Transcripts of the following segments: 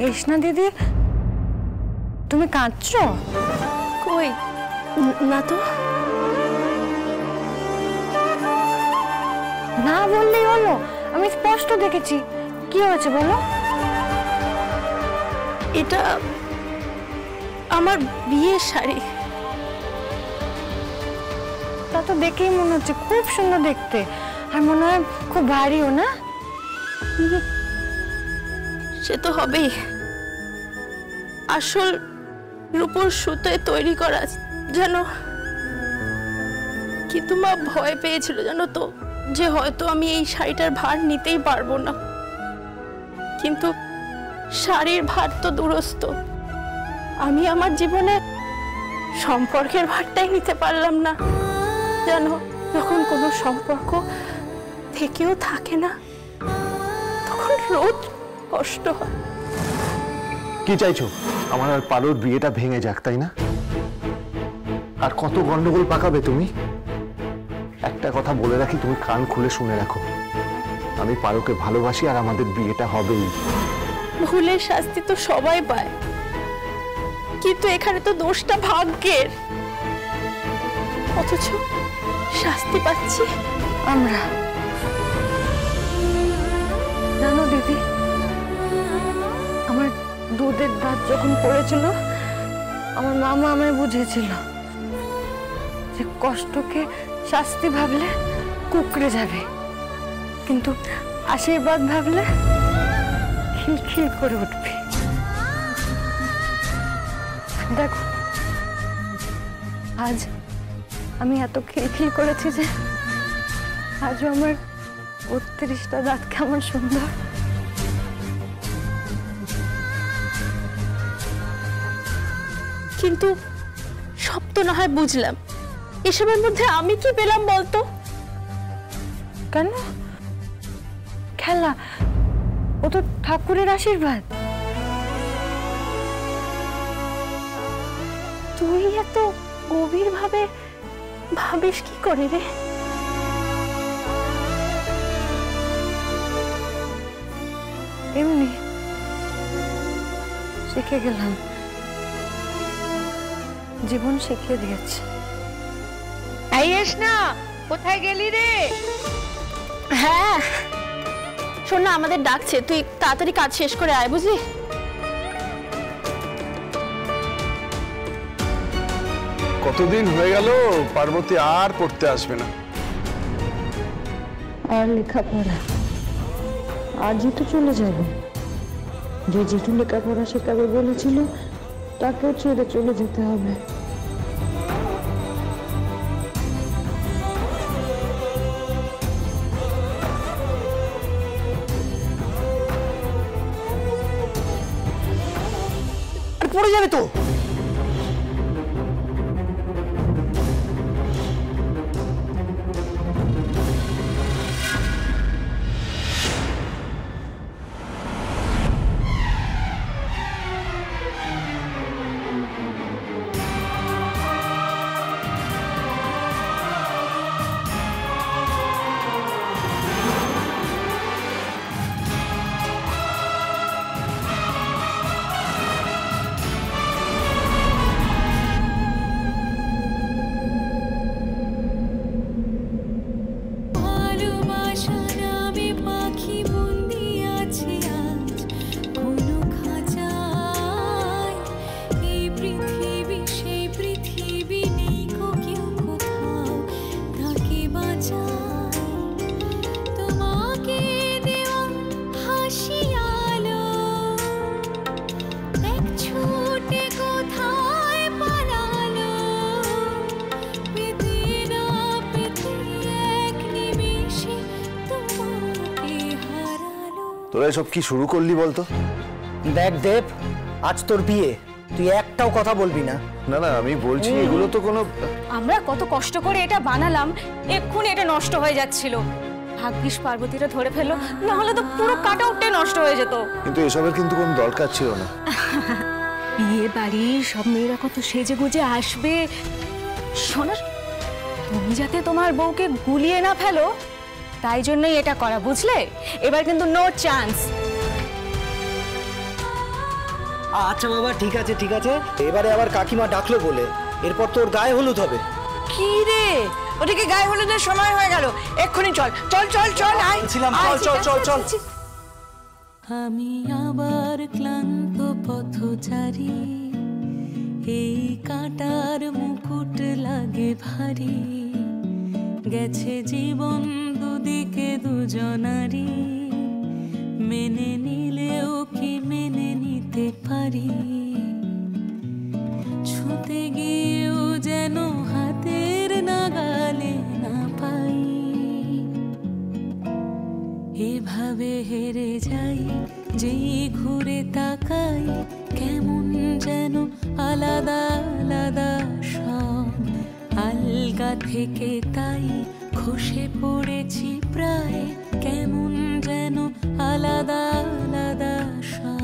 কৃষ্ণা দিদি, তুমি কাঁদছো? কই না তো। না বললেই হলো, আমি স্পষ্ট দেখেছি। কি হয়েছে বলো? এটা আমার বিয়ের শাড়ি। তা তো দেখেই মনে হচ্ছে খুব সুন্দর দেখতে, আর মনে হয় খুব ভারীও না? সে তো হবেই, আসল রূপোর সুতোয় তৈরি করা যেন। কিন্তু মা ভয় পেয়েছিল জানো তো, যে হয়তো আমি এই শাড়িটার ভার নিতেই পারবো না। কিন্তু শাড়ির ভার তো দূরস্থ, আমি আমার জীবনে সম্পর্কের ভারটাই নিতে পারলাম না জানো। যখন কোনো সম্পর্ক থেকেও থাকে না, তখন রোজ কষ্ট হয়। কি চাইছো? আমার আর পারোর বিয়েটা ভেঙে যাক, তাই না? আর কত গন্ডগোল পাকাবে তুমি? একটা কথা বলে রাখি, তুমি কান খুলে শুনে রাখো, আমি পারোকে ভালোবাসি আর আমাদের বিয়েটা হবেই। ভুলের শাস্তি তো সবাই পায়, কিন্তু এখানে তো দোষটা ভাগ্যের, অথচ শাস্তি পাচ্ছি আমরা। জানো দিদি, আমার দুধের দাঁত যখন পড়েছিল, আমার মামা আমায় বুঝিয়েছিল যে কষ্টকে শাস্তি ভাবলে কুকড়ে যাবে, কিন্তু আশীর্বাদ ভাবলে খিলখিল করে উঠবে। দেখো, আজ আমি এত খিলখিল করেছি যে আজও আমার ৩২টা দাঁত কেমন সুন্দর। কিন্তু সব তো না হয় বুঝলাম, এসবের মধ্যে আমি কি পেলাম বলতো? কেন? খেলা, ও তো ঠাকুরের আশীর্বাদ। তুই এত গভীর ভাবে ভাবিস কি করে রে? এমনি শিখে গেলাম, জীবন শিখিয়ে দিয়েছে। আইস না, কোথায় গেলি রে? হ্যাঁ শোন না, আমাদের ডাকছে, তুই তাড়াতাড়ি কাজ শেষ করে আয়, বুঝলি? কতদিন হয়ে গেল পার্বতী আর পড়তে আসবে না। আর লেখাপড়া আজই তো চলে যাবে। যে যেটু লেখাপড়া শেখাবে বলেছিল তাকেও ছেড়ে চলে যেতে হবে। পড়ে যাবে তো। তোরা এসব কি শুরু করলি বলতো? দেখ দেব, আজ তোর বিয়ে, তুই একটাও কথা বলবি না। না না, আমি বলছি এগুলো তো কোনো। আমরা কত কষ্ট করে এটা বানালাম, এক্ষুনি এটা নষ্ট হয়ে যাচ্ছিল। ভাগ্যিস পার্বতীরা ধরে ফেললো, না হলে তো পুরো কাট আউটটাই নষ্ট হয়ে যেত। কিন্তু এসবের কিন্তু কোনো দরকার ছিল না। বিয়ে বাড়ি সব মেয়েরা কত সেজে গুজে আসবে। শোনো, তুমি যাতে তোমার বউকে গুলিয়ে না ফেলো, তাই জন্যই এটা করা, বুঝলে? এবার কিন্তু নো চান্স। আচ্ছা বাবা, ঠিক আছে ঠিক আছে। এবারে আবার কাকিমা ডাকলো বলে এরপর তোর গায়ে হলুদ হবে। কি রে, ওদিকে গায়ে হলুদের সময় হয়ে গেল, এক্ষুনি চল চল চল চল। ছিলাম, চল চল চল চল। আমি আবার ক্লান্ত পথচারী, এই কাঁটার মুকুট লাগে ভারী, গেছে জীবন দুদিকে দুজনারই, মেনে নিলেও কি মেনে নিতে পারি, ছুঁতে গিয়েও যেন হাতের নাগালে না পাই, এভাবে হেরে যাই যেই ঘুরে তাকাই, কেমন যেন আলাদা আলাদা সব, আলগা থেকে তাই খসে পড়েছি প্রায়, কেমন যেন আলাদা আলাদা সব।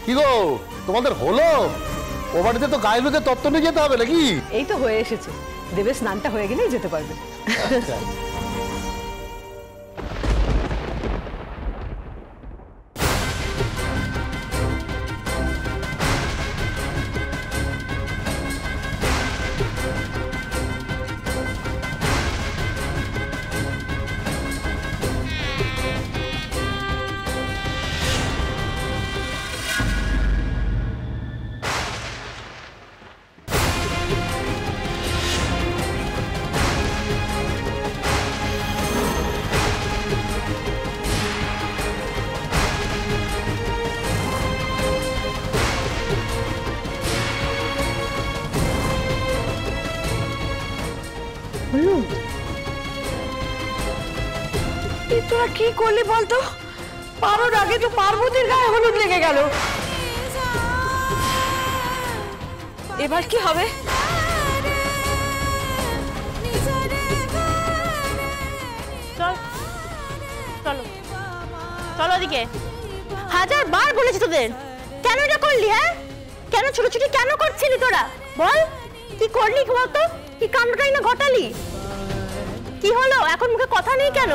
কি গো, তোমাদের হলো? ও বাড়িতে তো গায়ে হলুদের তত্ত্ব নিয়ে যেতে হবে নাকি? এই তো হয়ে এসেছে, দেবের স্নানটা হয়ে গেলেই যেতে পারবে। তোরা কি করলি বলতো? পারোর আগে তো পার্বতীর গায়ে হলুদ লেগে গেল। এবার কি হবে? চল চলো চলো ওদিকে। 1000 বার বলেছি তোদের, কেন এটা করলি? হ্যাঁ, কেন ছুটোছুটি কেন করছিলি তোরা? বল, কি করলি বলতো? কি কামড়াই না ঘটালি? কি হলো? এখন মুখে কথা নেই কেন?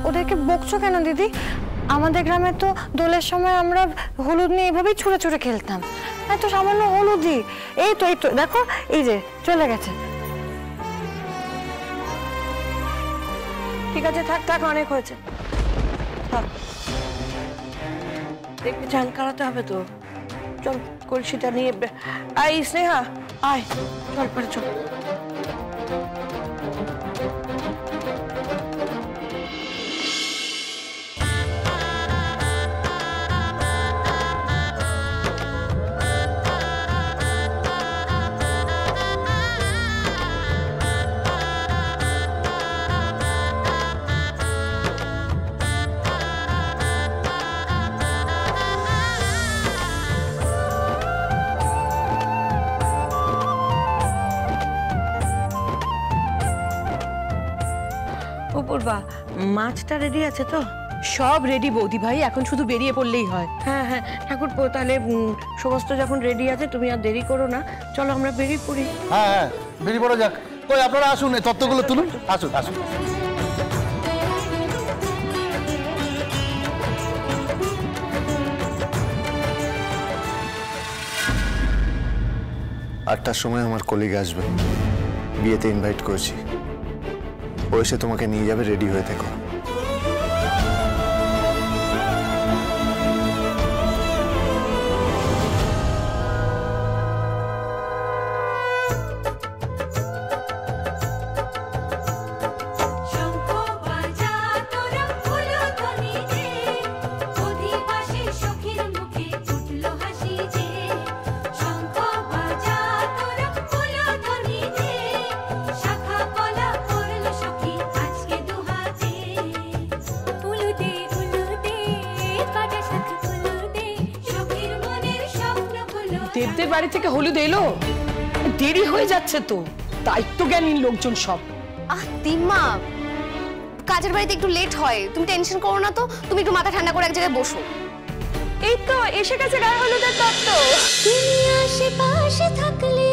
ওদেরকে বকছো কেন দিদি? আমাদের গ্রামে তো দোলের সময় আমরা হলুদ নিয়ে এভাবেই ছুঁড়ে ছুঁড়ে খেলতাম। এত সামান্য হলুদই, এই তো দেখো, এই যে চলে গেছে। ঠিক আছে, থাক থাক, অনেক হয়েছে, থাক। দেখবি চান করাতে হবে তো। চল কলসিটা নিয়ে আয় স্নেহা, আয় চল পরে চল। পূর্বা, মাছটা রেডি আছে তো? সব রেডি বৌদি ভাই, এখন শুধু বেরিয়ে পড়লেই হয়। হ্যাঁ হ্যাঁ ঠাকুরপো, তাহলে সমস্ত যখন রেডি আছে তুমি আর দেরি করো না, চলো আমরা বেরিয়ে পড়ি। হ্যাঁ হ্যাঁ, বেরিয়ে পড়া যাক। কই আপনারা আসুন, এই তত্ত্বগুলো তুলুন, আসুন আসুন। আটটার সময় আমার কলিগ আসবে, বিয়েতে ইনভাইট করেছি, ও এসে তোমাকে নিয়ে যাবে, রেডি হয়ে থেকো। দেবদের বাড়ি থেকে হলুদ এলো? দেরি হয়ে যাচ্ছে তো, দায়িত্বজ্ঞানীর লোকজন সব। দিম্মা, কাজের বাড়িতে একটু লেট হয়, তুমি টেনশন করো না তো। তুমি একটু মাথা ঠান্ডা করে এক জায়গায় বসো। এই তো এসে গেছে গায়ে হলুদের তত্ত্ব। তুমি আশেপাশে থাকলে